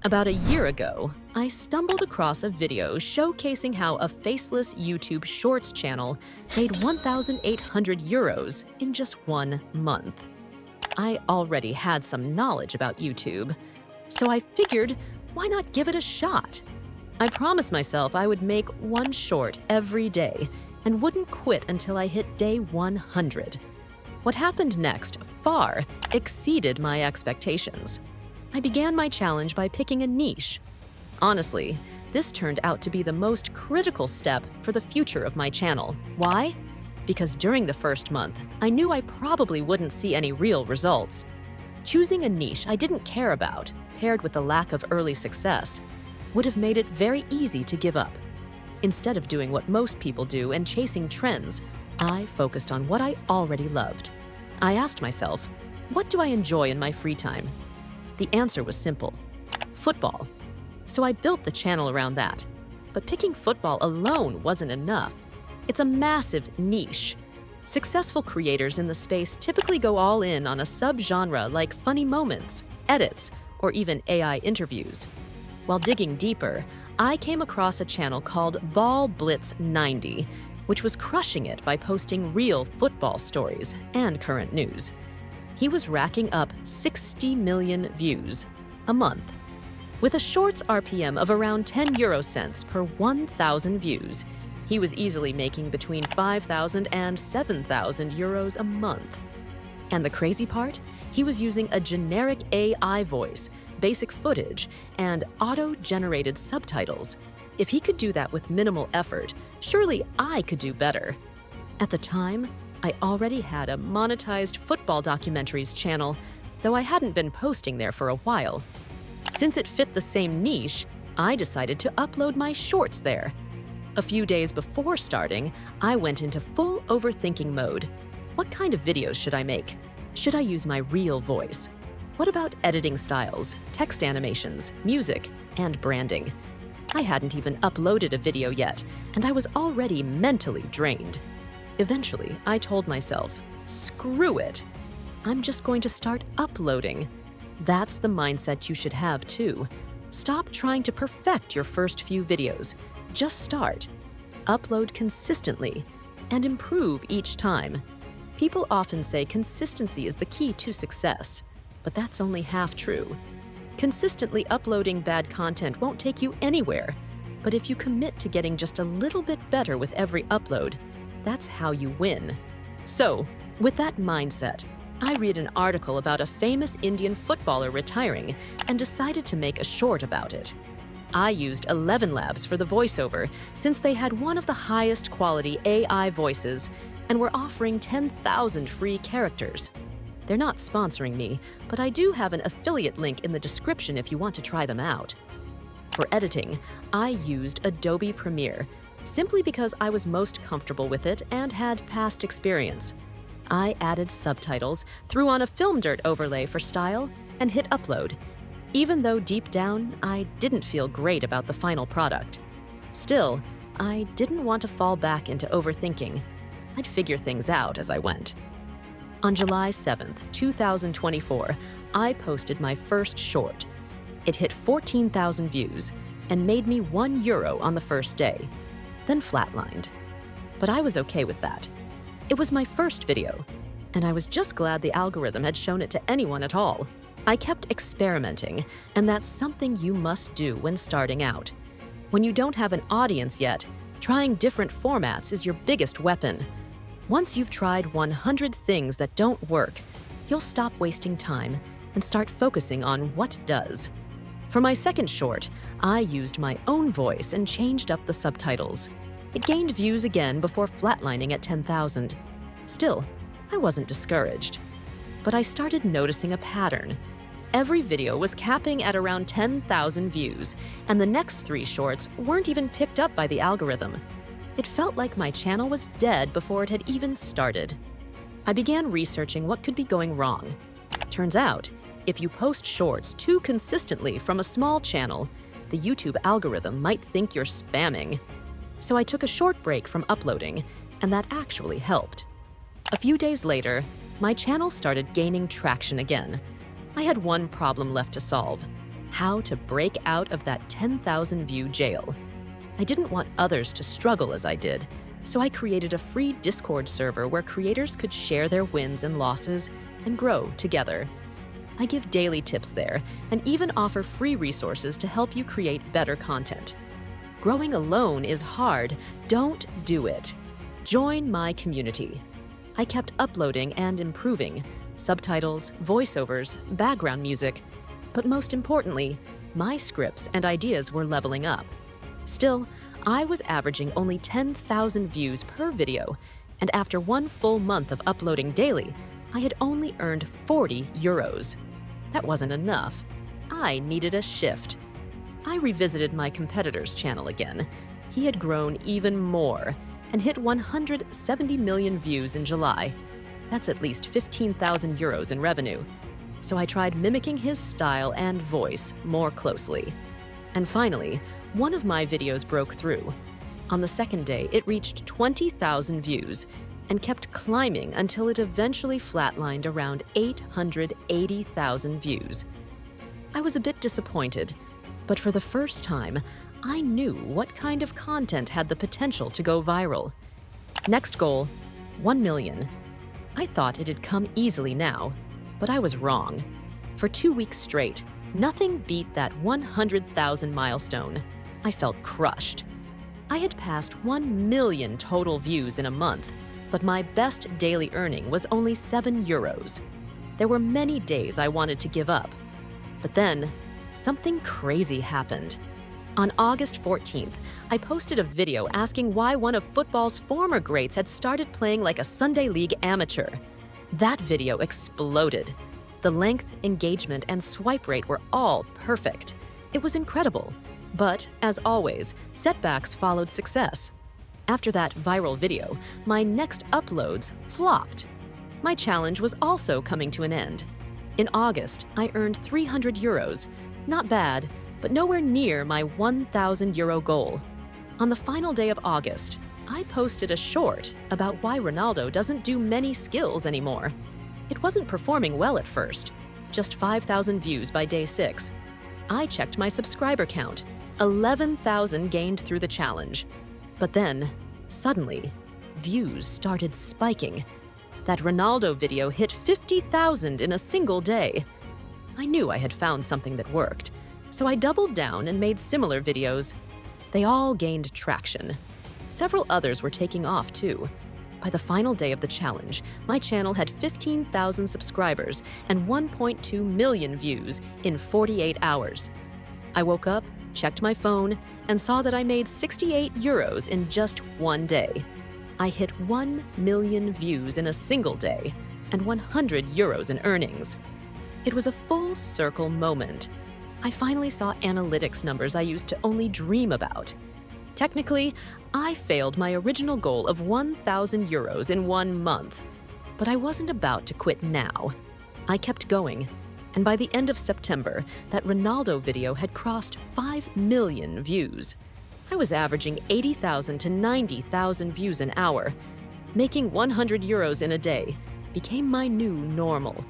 About a year ago, I stumbled across a video showcasing how a faceless YouTube Shorts channel made 1,800 euros in just 1 month. I already had some knowledge about YouTube, so I figured, why not give it a shot? I promised myself I would make one short every day and wouldn't quit until I hit day 100. What happened next far exceeded my expectations. I began my challenge by picking a niche. Honestly, this turned out to be the most critical step for the future of my channel. Why? Because during the first month, I knew I probably wouldn't see any real results. Choosing a niche I didn't care about, paired with the lack of early success, would have made it very easy to give up. Instead of doing what most people do and chasing trends, I focused on what I already loved. I asked myself, what do I enjoy in my free time? The answer was simple: football. So I built the channel around that. But picking football alone wasn't enough. It's a massive niche. Successful creators in the space typically go all in on a subgenre like funny moments, edits, or even AI interviews. While digging deeper, I came across a channel called Ball Blitz 90, which was crushing it by posting real football stories and current news. He was racking up 60 million views a month. With a Shorts RPM of around 10 euro cents per 1,000 views, he was easily making between 5,000 and 7,000 euros a month. And the crazy part? He was using a generic AI voice, basic footage, and auto-generated subtitles. If he could do that with minimal effort, surely I could do better. At the time, I already had a monetized football documentaries channel, though I hadn't been posting there for a while. Since it fit the same niche, I decided to upload my shorts there. A few days before starting, I went into full overthinking mode. What kind of videos should I make? Should I use my real voice? What about editing styles, text animations, music, and branding? I hadn't even uploaded a video yet, and I was already mentally drained. Eventually, I told myself, screw it. I'm just going to start uploading. That's the mindset you should have too. Stop trying to perfect your first few videos. Just start. Upload consistently and improve each time. People often say consistency is the key to success, but that's only half true. Consistently uploading bad content won't take you anywhere, but if you commit to getting just a little bit better with every upload, that's how you win. So, with that mindset, I read an article about a famous Indian footballer retiring and decided to make a short about it. I used ElevenLabs for the voiceover since they had one of the highest quality AI voices and were offering 10,000 free characters. They're not sponsoring me, but I do have an affiliate link in the description if you want to try them out. For editing, I used Adobe Premiere, simply because I was most comfortable with it and had past experience. I added subtitles, threw on a film dirt overlay for style, and hit upload. Even though deep down, I didn't feel great about the final product. Still, I didn't want to fall back into overthinking. I'd figure things out as I went. On July 7th, 2024, I posted my first short. It hit 14,000 views and made me €1 on the first day, then flatlined. But I was okay with that. It was my first video, and I was just glad the algorithm had shown it to anyone at all. I kept experimenting, and that's something you must do when starting out. When you don't have an audience yet, trying different formats is your biggest weapon. Once you've tried 100 things that don't work, you'll stop wasting time and start focusing on what does. For my second short, I used my own voice and changed up the subtitles. It gained views again before flatlining at 10,000. Still, I wasn't discouraged. But I started noticing a pattern. Every video was capping at around 10,000 views, and the next 3 shorts weren't even picked up by the algorithm. It felt like my channel was dead before it had even started. I began researching what could be going wrong. Turns out, if you post shorts too consistently from a small channel, the YouTube algorithm might think you're spamming. So I took a short break from uploading, and that actually helped. A few days later, my channel started gaining traction again. I had one problem left to solve. how to break out of that 10,000 view jail. I didn't want others to struggle as I did, so I created a free Discord server where creators could share their wins and losses and grow together. I give daily tips there and even offer free resources to help you create better content. Growing alone is hard. Don't do it. Join my community. I kept uploading and improving subtitles, voiceovers, background music, but most importantly, my scripts and ideas were leveling up. Still, I was averaging only 10,000 views per video, and after one full month of uploading daily, I had only earned 40 euros. That wasn't enough. I needed a shift. I revisited my competitor's channel again. He had grown even more and hit 170 million views in July. That's at least 15,000 euros in revenue. So I tried mimicking his style and voice more closely. And finally, one of my videos broke through. On the second day, it reached 20,000 views and kept climbing until it eventually flatlined around 880,000 views. I was a bit disappointed, but for the first time, I knew what kind of content had the potential to go viral. Next goal, 1 million. I thought it'd come easily now, but I was wrong. For 2 weeks straight, nothing beat that 100,000 milestone. I felt crushed. I had passed 1 million total views in a month, but my best daily earning was only 7 euros. There were many days I wanted to give up. But then, something crazy happened. On August 14th, I posted a video asking why one of football's former greats had started playing like a Sunday League amateur. That video exploded. The length, engagement, and swipe rate were all perfect. It was incredible. But, as always, setbacks followed success. After that viral video, my next uploads flopped. My challenge was also coming to an end. In August, I earned 300 euros. Not bad, but nowhere near my 1,000 euro goal. On the final day of August, I posted a short about why Ronaldo doesn't do many skills anymore. It wasn't performing well at first, just 5,000 views by day 6. I checked my subscriber count, 11,000 gained through the challenge. But then, suddenly, views started spiking. That Ronaldo video hit 50,000 in a single day. I knew I had found something that worked, so I doubled down and made similar videos. They all gained traction. Several others were taking off too. By the final day of the challenge, my channel had 15,000 subscribers and 1.2 million views in 48 hours. I woke up, checked my phone, and saw that I made 68 euros in just one day. I hit 1 million views in a single day and 100 euros in earnings. It was a full circle moment. I finally saw analytics numbers I used to only dream about. Technically, I failed my original goal of 1,000 euros in 1 month, but I wasn't about to quit now. I kept going, and by the end of September, that Ronaldo video had crossed 5 million views. I was averaging 80,000 to 90,000 views an hour. Making 100 euros in a day became my new normal.